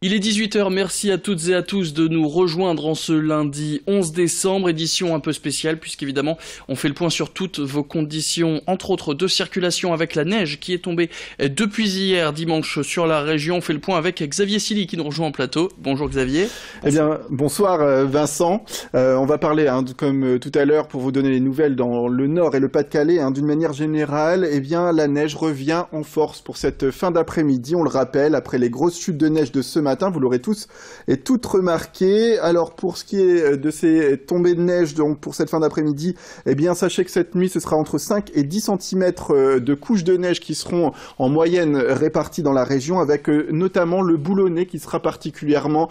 Il est 18h, merci à toutes et à tous de nous rejoindre en ce lundi 11 décembre, édition un peu spéciale puisqu'évidemment on fait le point sur toutes vos conditions, entre autres de circulation avec la neige qui est tombée depuis hier dimanche sur la région. On fait le point avec Xavier Silly qui nous rejoint en plateau. Bonjour Xavier. Eh bien, bonsoir Vincent. On va parler, comme tout à l'heure, pour vous donner les nouvelles dans le Nord et le Pas-de-Calais, d'une manière générale, eh bien la neige revient en force pour cette fin d'après-midi, on le rappelle, après les grosses chutes de neige de ce matin, vous l'aurez tous et toutes remarqué. Alors pour ce qui est de ces tombées de neige donc pour cette fin d'après-midi, eh bien sachez que cette nuit ce sera entre 5 et 10 cm de couches de neige qui seront en moyenne réparties dans la région, avec notamment le Boulonnais qui sera particulièrement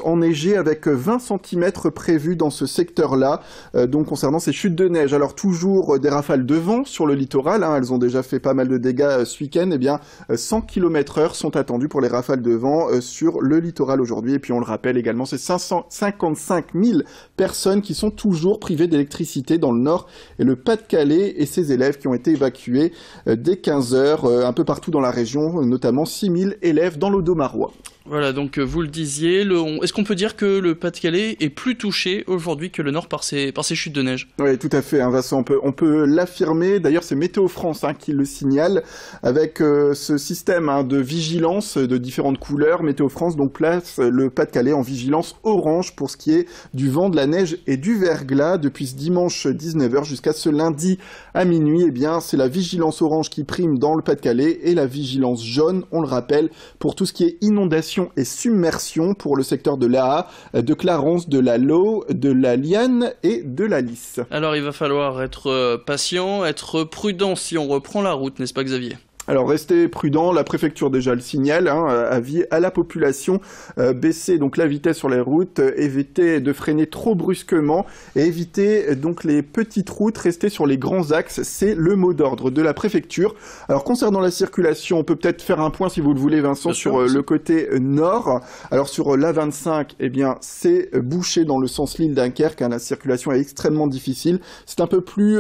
enneigé avec 20 cm prévus dans ce secteur-là, donc concernant ces chutes de neige. Alors toujours des rafales de vent sur le littoral, elles ont déjà fait pas mal de dégâts ce week-end, eh bien 100 km/h sont attendus pour les rafales de vent sur le littoral aujourd'hui. Et puis on le rappelle également, c'est 555 000 personnes qui sont toujours privées d'électricité dans le Nord et le Pas-de-Calais, et ces élèves qui ont été évacués dès 15 heures un peu partout dans la région, notamment 6 000 élèves dans l'Audomarois. Voilà, donc vous le disiez, est-ce qu'on peut dire que le Pas-de-Calais est plus touché aujourd'hui que le Nord par ces chutes de neige? Oui, tout à fait, Vincent, on peut l'affirmer. D'ailleurs, c'est Météo France qui le signale, avec ce système de vigilance de différentes couleurs. Météo France donc place le Pas-de-Calais en vigilance orange pour ce qui est du vent, de la neige et du verglas. Depuis ce dimanche 19h jusqu'à ce lundi à minuit, eh bien, c'est la vigilance orange qui prime dans le Pas-de-Calais et la vigilance jaune, on le rappelle, pour tout ce qui est inondation et submersion pour le secteur de l'Aa, de Clarence, de la Lau, de la Liane et de la Lys. Alors il va falloir être patient, être prudent si on reprend la route, n'est-ce pas Xavier ? Alors restez prudents, la préfecture déjà le signale, avis à la population, baissez donc la vitesse sur les routes, évitez de freiner trop brusquement et évitez donc les petites routes, restez sur les grands axes, c'est le mot d'ordre de la préfecture. Alors concernant la circulation, on peut peut-être faire un point si vous le voulez Vincent sur le côté nord. Alors sur l'A25, eh bien c'est bouché dans le sens Lille-Dunkerque, la circulation est extrêmement difficile. C'est un peu plus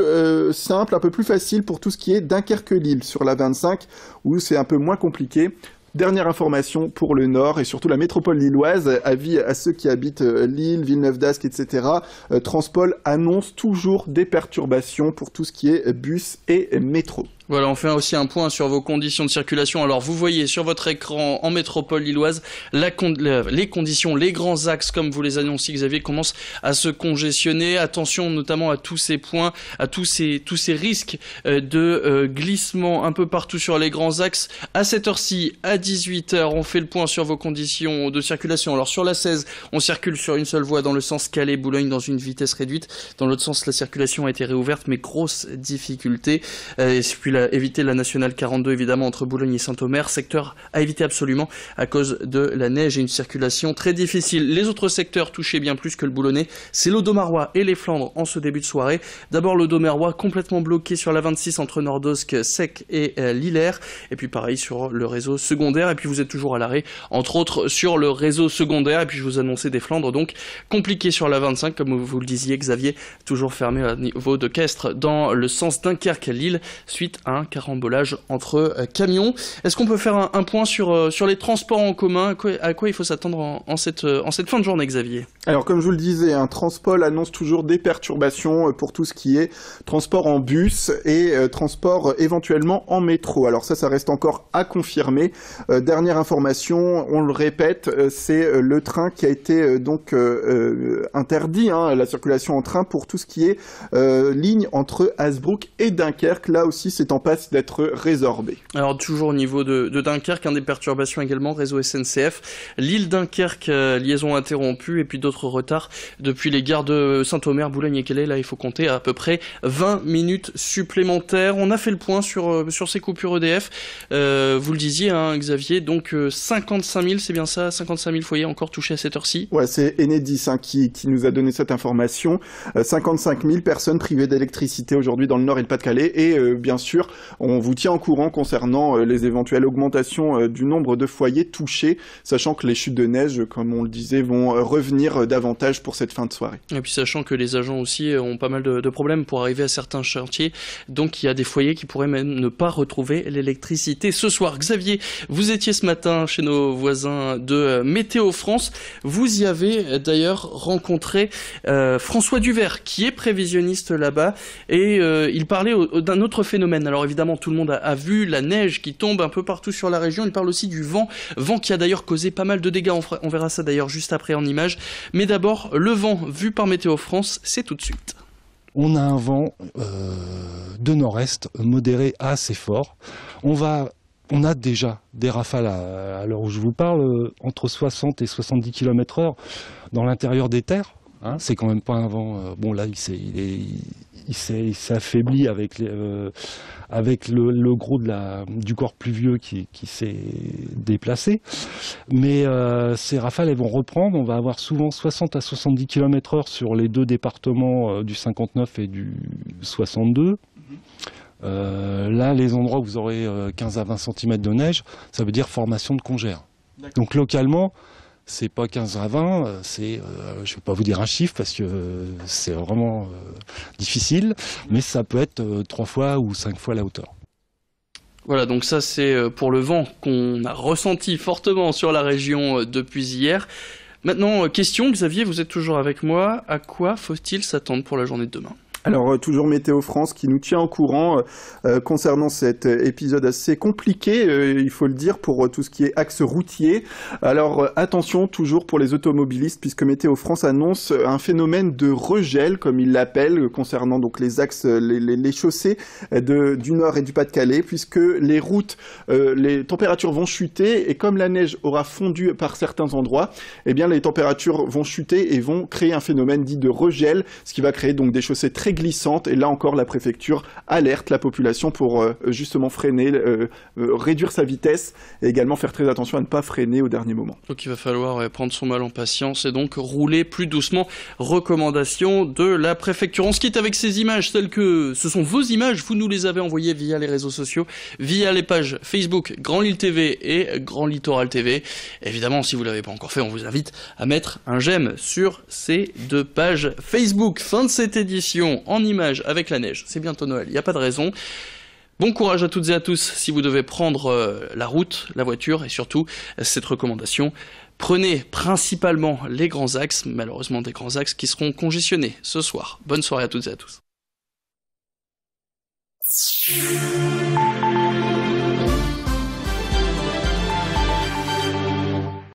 simple, un peu plus facile pour tout ce qui est Dunkerque-Lille sur l'A25, où c'est un peu moins compliqué. Dernière information pour le Nord et surtout la métropole lilloise, avis à ceux qui habitent Lille, Villeneuve-d'Ascq, etc. Transpol annonce toujours des perturbations pour tout ce qui est bus et métro. Voilà, on fait aussi un point sur vos conditions de circulation. Alors, vous voyez sur votre écran en métropole lilloise les conditions, les grands axes, comme vous les annonciez, Xavier, commencent à se congestionner. Attention notamment à tous ces points, à tous ces risques de glissement un peu partout sur les grands axes. À cette heure-ci, à 18h, on fait le point sur vos conditions de circulation. Alors, sur la 16, on circule sur une seule voie dans le sens Calais-Boulogne dans une vitesse réduite. Dans l'autre sens, la circulation a été réouverte, mais grosse difficulté. Et puis éviter la nationale 42 évidemment entre Boulogne et Saint-Omer, secteur à éviter absolument à cause de la neige et une circulation très difficile. Les autres secteurs touchés bien plus que le Boulonnais, c'est l'Audomarois et les Flandres en ce début de soirée. D'abord l'Audomarois complètement bloqué sur la 26 entre Nordosque, Sec et Lillers, et puis pareil sur le réseau secondaire, et puis vous êtes toujours à l'arrêt entre autres sur le réseau secondaire, et puis je vous annonçais des Flandres donc compliqué sur la 25 comme vous le disiez Xavier, toujours fermé à niveau de Castres dans le sens Dunkerque-Lille suite à un carambolage entre camions. Est-ce qu'on peut faire un point sur les transports en commun, à quoi il faut s'attendre en cette fin de journée, Xavier? Alors comme je vous le disais, Transpol annonce toujours des perturbations pour tout ce qui est transport en bus et transport éventuellement en métro. Alors ça reste encore à confirmer. Dernière information, on le répète, c'est le train qui a été donc interdit, la circulation en train pour tout ce qui est ligne entre Hasbrook et Dunkerque. Là aussi c'est en passe d'être résorbé. Alors toujours au niveau de Dunkerque, des perturbations également, réseau SNCF, Lille-Dunkerque, liaison interrompue, et puis d'autres retards depuis les gares de Saint-Omer, Boulogne et Calais. Là il faut compter à peu près 20 minutes supplémentaires. On a fait le point sur ces coupures EDF, vous le disiez Xavier, donc 55 000, c'est bien ça, 55 000 foyers encore touchés à cette heure-ci. Ouais, c'est Enedis qui nous a donné cette information, 55 000 personnes privées d'électricité aujourd'hui dans le Nord et le Pas-de-Calais, et bien sûr On vous tient au courant concernant les éventuelles augmentations du nombre de foyers touchés, sachant que les chutes de neige, comme on le disait, vont revenir davantage pour cette fin de soirée. Et puis sachant que les agents aussi ont pas mal de problèmes pour arriver à certains chantiers, donc il y a des foyers qui pourraient même ne pas retrouver l'électricité ce soir. Xavier, vous étiez ce matin chez nos voisins de Météo France. Vous y avez d'ailleurs rencontré François Duvert, qui est prévisionniste là-bas, et il parlait d'un autre phénomène. Alors évidemment, tout le monde a vu la neige qui tombe un peu partout sur la région. Il parle aussi du vent qui a d'ailleurs causé pas mal de dégâts. On verra ça d'ailleurs juste après en images. Mais d'abord, le vent vu par Météo France, c'est tout de suite. On a un vent de nord-est modéré à assez fort. On a déjà des rafales à l'heure où je vous parle, entre 60 et 70 km/h dans l'intérieur des terres. Hein, c'est quand même pas un vent... bon là, il s'est affaibli avec le gros du corps pluvieux qui s'est déplacé. Mais ces rafales, elles vont reprendre. On va avoir souvent 60 à 70 km/h sur les deux départements du 59 et du 62. Là, les endroits où vous aurez 15 à 20 cm de neige, ça veut dire formation de congères. Donc localement, c'est pas 15 à 20, c'est, je vais pas vous dire un chiffre parce que c'est vraiment difficile, mais ça peut être 3 fois ou 5 fois la hauteur. Voilà, donc ça c'est pour le vent qu'on a ressenti fortement sur la région depuis hier. Maintenant, question, Xavier, vous êtes toujours avec moi. À quoi faut-il s'attendre pour la journée de demain ? Alors, toujours Météo France qui nous tient au courant concernant cet épisode assez compliqué, il faut le dire, pour tout ce qui est axe routier. Alors, attention toujours pour les automobilistes, puisque Météo France annonce un phénomène de regel, comme il l'appelle, concernant donc les axes, les chaussées du Nord et du Pas-de-Calais, puisque les routes, les températures vont chuter, et comme la neige aura fondu par certains endroits, eh bien les températures vont chuter et vont créer un phénomène dit de regel, ce qui va créer donc des chaussées très glissante, et là encore la préfecture alerte la population pour justement freiner, réduire sa vitesse et également faire très attention à ne pas freiner au dernier moment. Donc il va falloir prendre son mal en patience et donc rouler plus doucement. Recommandation de la préfecture. On se quitte avec ces images, telles que ce sont vos images, vous nous les avez envoyées via les réseaux sociaux, via les pages Facebook Grand Lille TV et Grand Littoral TV. Évidemment, si vous l'avez pas encore fait, on vous invite à mettre un j'aime sur ces deux pages Facebook. Fin de cette édition en images avec la neige. C'est bientôt Noël, il n'y a pas de raison. Bon courage à toutes et à tous si vous devez prendre la route, la voiture, et surtout cette recommandation. Prenez principalement les grands axes, malheureusement des grands axes qui seront congestionnés ce soir. Bonne soirée à toutes et à tous.